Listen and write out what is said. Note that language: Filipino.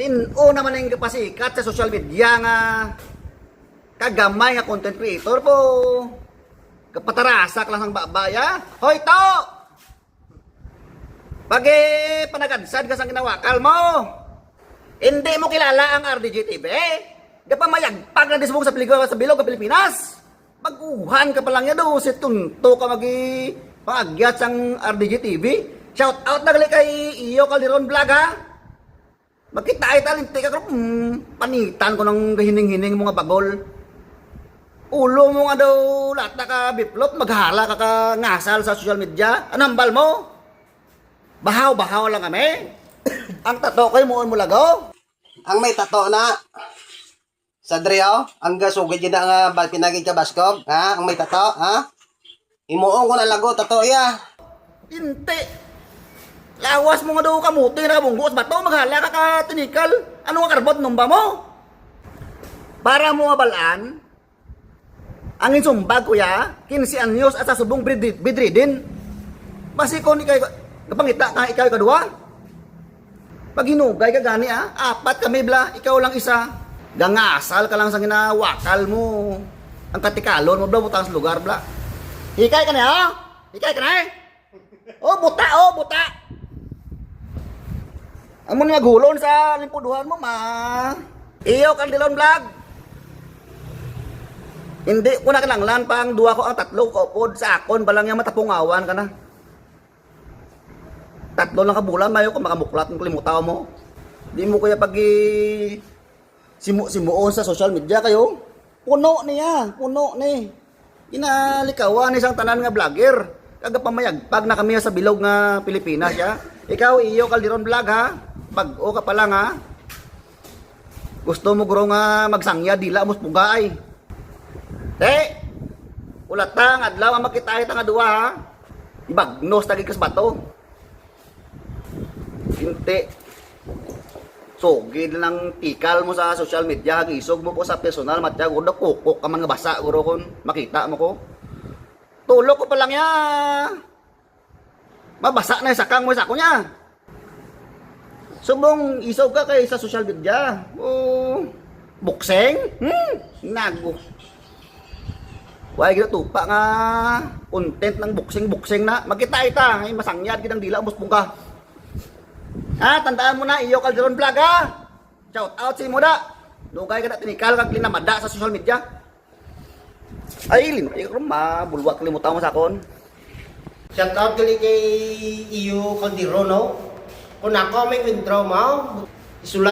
Sino naman ang kapasikat sa social media nga kagamay nga content creator po. Kapatarasak lang ang babaya. Hoy to! Pag panagadsad ka sa ginawakal mo, hindi mo kilala ang RDG TV. Gapamayagpag na disbong sa bilog ng Pilipinas. Baguhan ka pa lang yan do. Si Tunto ka pangagyat sang RDG TV. Shout out na gali kay Iyo Calderon Vlog ha. Magkita ay talinti ka karo. Panitan ko ng hining-hining mga bagol. Ulo mo nga daw lahat na ka biplot. Maghala ka ka ngasal sa social media. Anambal mo? Bahaw-bahaw lang kami. Ang tato ko'y muon mo lagaw. Ang may tato na sa Drio, ang gasugid yun ang pinagig ka baskog, ha? Ang may tato, ha? Imuong ko na lago, tato ya. Inte. Lawas mo nga daw kamuti na kabunggos. Bato, maghala ka ka tinikal. Ano nga karbot numba mo? Para mo mabalaan, ang insumbag kuya, 15 anyos at sa subong bidridin. Masikon ikaw, kapangita ka ikaw kadua. Pag hinugay ka gani apat kami bla, ikaw lang isa. Gangasal ka lang sa ginawakal mo. Ang katikalon mo bla, butang sa lugar bla. Hikay ka na ha? Hikay ka na eh? Oh, buta. Amo ni maghulon sa limpuduhan mo ma. Iyo Calderon Vlog. Hindi ko na kinanglan pang duwa ko ang tatlo ko pod sa akon balang yung matapungawan ka na. Tatlo lang ka bulan mayo ko makamuklat ng kulimutaw mo. Di mo kaya pag simuon sa social media kayo. Puno ni. Inalikawan isang tanan nga vlogger. Kaga pamayagpag na kami sa bilog nga Pilipinas ya. Ikaw Iyo Calderon Vlog ha. Bag-o ka pa lang ha. Gusto mo guro nga magsangya dila mos pugay. Ulatang adlaw ang makita nga duwa ha. Ibagnos tagi kas bato. Hindi. Sogid lang tikal mo sa social media, gisog mo po sa personal matya guro kukok ka man nga basa guro kon makita mo ko. Tulog ko pa lang ya. Mabasa na sakang mo sa ako niya. Subong isog ka kay sa social media. Oh, bukseng? Nago. Why gina tupa nga content ng bukseng na. Magkita ita, ay masangyad kitang dila umbos pungka. Tandaan mo na Iyo Calderon Vlog ha. Shout out si Moda. Dugay ka na tinikal kag linamada sa social media. Ay linti ka mabulwak kalimutan mo sa akon. Shout out gali kay Iyo Calderon, no? Kung ako may withdraw mo, isulat